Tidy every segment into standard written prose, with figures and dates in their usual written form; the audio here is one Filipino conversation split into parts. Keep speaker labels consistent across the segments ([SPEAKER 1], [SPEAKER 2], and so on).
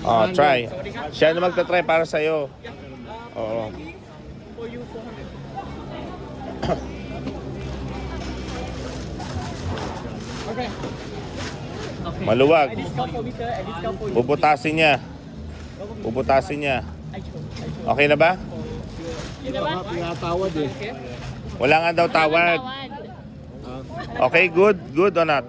[SPEAKER 1] Oh, try. Siya na magta-try para sa'yo. Oo.
[SPEAKER 2] Okay.
[SPEAKER 1] Maluwag.
[SPEAKER 2] I discount for meter, I discount for you.
[SPEAKER 1] Bubutasin niya. Bubutasin niya. Okay na ba?
[SPEAKER 3] Pinatawad eh.
[SPEAKER 1] Wala nga daw tawad. Okay, good? Good or not?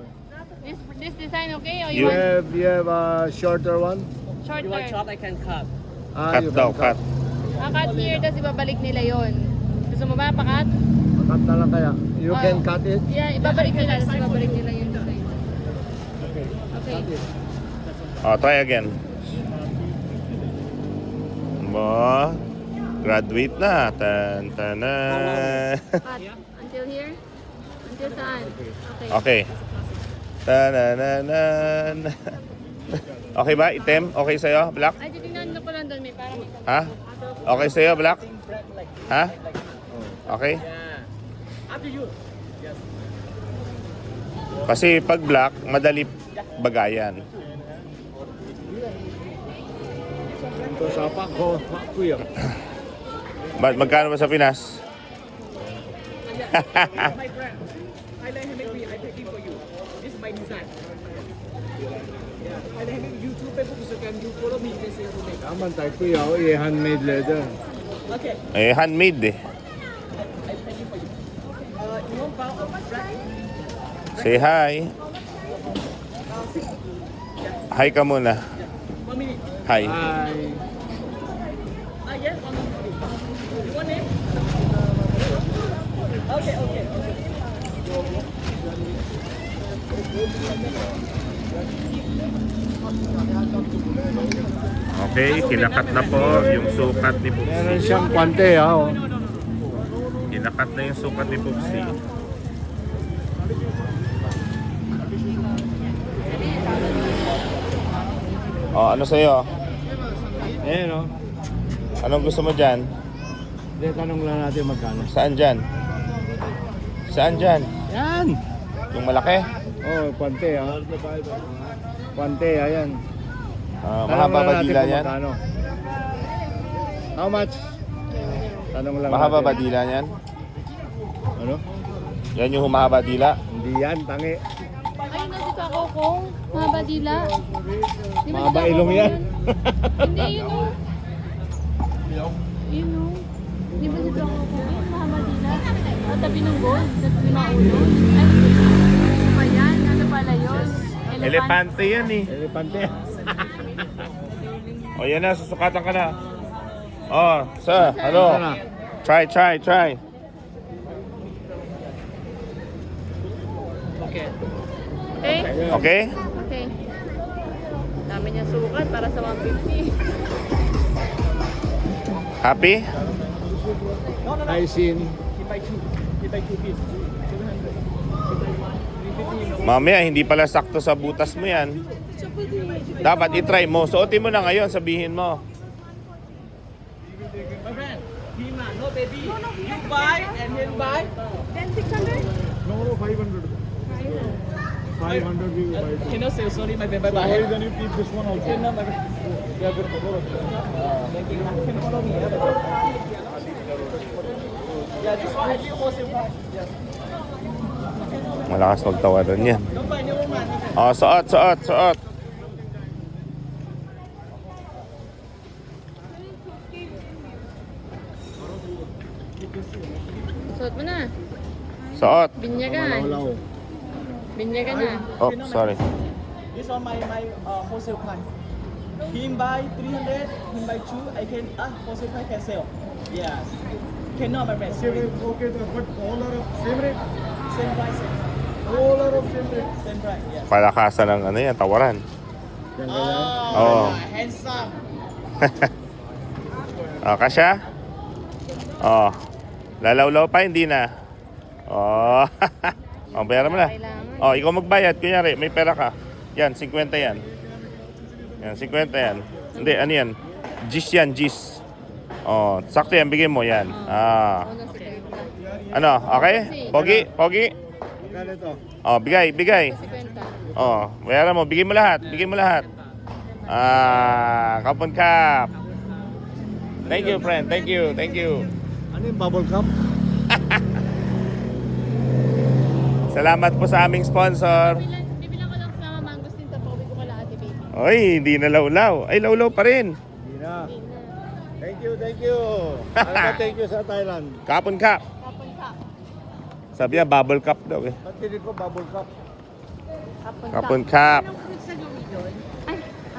[SPEAKER 4] This design okay or
[SPEAKER 1] You-
[SPEAKER 4] you,
[SPEAKER 3] You have a shorter one?
[SPEAKER 2] You want
[SPEAKER 4] want shorter?
[SPEAKER 2] short, I can cut.
[SPEAKER 1] Cut
[SPEAKER 3] you
[SPEAKER 1] daw,
[SPEAKER 3] can
[SPEAKER 1] cut.
[SPEAKER 4] Cut here, tapos ibabalik nila yon. Gusto mo ba pakat?
[SPEAKER 3] Cut na lang kaya. You
[SPEAKER 4] Oh.
[SPEAKER 3] can cut it.
[SPEAKER 4] Yeah, ibabalik nila, tapos ibabalik nila yung design. Okay.
[SPEAKER 1] Oh, try again. Mo, graduate na. Tan tanan.
[SPEAKER 4] Cut. Until here? Until saan? Okay.
[SPEAKER 1] Okay. Tananan. Okay ba? Item? Okay sa'yo, Black?
[SPEAKER 4] Ay, titignan ko lang doon, may parang may
[SPEAKER 1] Ha? Okay sa'yo, Black? Ha? Okay?
[SPEAKER 2] Yeah. Up to you. Yes.
[SPEAKER 1] Kasi pag black, madali bagayan.
[SPEAKER 3] Ito sa ko, kuya.
[SPEAKER 1] Magkano ba sa Pinas?
[SPEAKER 2] My friend, I let him make me. I take it for you. This is my design. Yeah. I let him make YouTube Facebook so can you follow me? You can say to me.
[SPEAKER 3] Naman tayo kuya, handmade leather.
[SPEAKER 2] Okay.
[SPEAKER 1] Eh, handmade eh.
[SPEAKER 2] I take it for you. You want pound of black?
[SPEAKER 1] Say hi. Hi ka muna.
[SPEAKER 2] 1 minute.
[SPEAKER 1] Hi.
[SPEAKER 3] Hi.
[SPEAKER 2] Yes. 1 minute. You want it? Okay. Okay. Okay.
[SPEAKER 1] Okay, kinakat na po yung sukat ni
[SPEAKER 3] Meron
[SPEAKER 1] Pupsi.
[SPEAKER 3] siyang kwante ha. Oh.
[SPEAKER 1] Kinakat na yung sukat ni Pupsi. Oh, ano sa'yo?
[SPEAKER 3] Ayan o.
[SPEAKER 1] Anong gusto mo dyan?
[SPEAKER 3] Hindi, tanong lang natin magkano.
[SPEAKER 1] Saan dyan? Saan dyan?
[SPEAKER 3] Yan!
[SPEAKER 1] Yung malaki?
[SPEAKER 3] Oh, kwante ha. Kwante, ayan.
[SPEAKER 1] Mahaba ba dila
[SPEAKER 3] kung
[SPEAKER 1] yan?
[SPEAKER 3] magkano. How much? Tanong lang
[SPEAKER 1] Mahaba ba
[SPEAKER 3] natin.
[SPEAKER 1] dila yan?
[SPEAKER 3] Ano?
[SPEAKER 1] Yan yung humahaba dila?
[SPEAKER 3] Hindi yan, tangi.
[SPEAKER 4] Ayun na dito ako kung mahaba dila. Di ba
[SPEAKER 3] Mahaba
[SPEAKER 4] dito
[SPEAKER 3] ilong
[SPEAKER 4] ako
[SPEAKER 3] yan.
[SPEAKER 4] Hindi, yun o. Yun o. Di ba dito ako kung mahaba dila? At tabi ng gold, tabi ng ulo. Ay, ano ba yan? Ano pala yun?
[SPEAKER 1] Elepante yan eh.
[SPEAKER 3] Elepante.
[SPEAKER 1] O yan na, susukatan ka na. Oh, sir, ano?
[SPEAKER 3] Sana.
[SPEAKER 1] Try.
[SPEAKER 2] Okay.
[SPEAKER 4] Okay?
[SPEAKER 1] Okay?
[SPEAKER 4] Okay. Dami niya sukat para sa 150.
[SPEAKER 1] Happy?
[SPEAKER 3] Hysin.
[SPEAKER 2] He buy two piece. 700.
[SPEAKER 1] Mamaya, hindi pala sakto sa butas mo yan. Dapat itry mo. Suotin mo na ngayon, sabihin mo.
[SPEAKER 2] My friend, him no baby. You buy and he'll buy.
[SPEAKER 4] Then 600?
[SPEAKER 3] No, 500. 500 we will buy.
[SPEAKER 2] Cannot say sorry, my friend. Bye bye.
[SPEAKER 3] Then you keep this one also.
[SPEAKER 2] No, my friend.
[SPEAKER 3] Yeah, good.
[SPEAKER 2] Thank you. Can follow me. Yeah, this one I feel most important. Yes.
[SPEAKER 1] Malakas magtawaran yan.
[SPEAKER 2] Don't buy new one.
[SPEAKER 1] Oh, suot.
[SPEAKER 4] Suot mo na.
[SPEAKER 1] Suot.
[SPEAKER 4] Binyagan.
[SPEAKER 3] Wala.
[SPEAKER 4] Binyagan na.
[SPEAKER 1] Oh, sorry.
[SPEAKER 2] This one my wholesale price. Him buy 300, him buy 2. I can wholesale price can sell. Yes. Cannot, my friend. Sorry.
[SPEAKER 3] Okay, but all are of same rate.
[SPEAKER 2] Same price.
[SPEAKER 3] All are of same rate.
[SPEAKER 2] Same price. Yes.
[SPEAKER 1] Palakasan ng ano yan, tawaran.
[SPEAKER 3] Yan
[SPEAKER 1] Oo.
[SPEAKER 2] Handsome.
[SPEAKER 1] Oh, kasya? Oh. Lalawlaw pa, hindi na. Oh. Oh, bayaran mo na.
[SPEAKER 4] Kailangan.
[SPEAKER 1] Oh, ikaw magbayad. Kunyari, may pera ka. Yan, 50 yan. Yan, 50 yan. Hindi, ano yan? Gis yan, gis. Oh, sakto yan, bigay mo yan. Ah.
[SPEAKER 4] Una si Kwenta.
[SPEAKER 1] Ano, okay? Pogi?
[SPEAKER 3] Ganito.
[SPEAKER 1] Oh, bigay.
[SPEAKER 4] 50.
[SPEAKER 1] Oh, bayaran mo, bigay mo lahat. Kapon Cup. Thank you, friend. Thank you. Thank you.
[SPEAKER 3] Ano yung bubble cup?
[SPEAKER 1] Salamat po sa aming sponsor.
[SPEAKER 4] Bibilang ko lang sa mga mangosteen to. Pauwi ko kala ate baby.
[SPEAKER 1] Oy, hindi na lawlaw. Ay, lawlaw pa rin.
[SPEAKER 3] Hindi na.
[SPEAKER 4] Hindi na.
[SPEAKER 3] Thank you, thank you. Ano ba thank you sa Thailand?
[SPEAKER 1] Kapon Cup.
[SPEAKER 4] Kapon ka.
[SPEAKER 1] Sabi niya, bubble cup daw eh.
[SPEAKER 3] Ba't hindi ko bubble cup?
[SPEAKER 4] Kapon ka.
[SPEAKER 1] Kapon Cup.
[SPEAKER 4] Anong fruit sa gawin doon? Ay,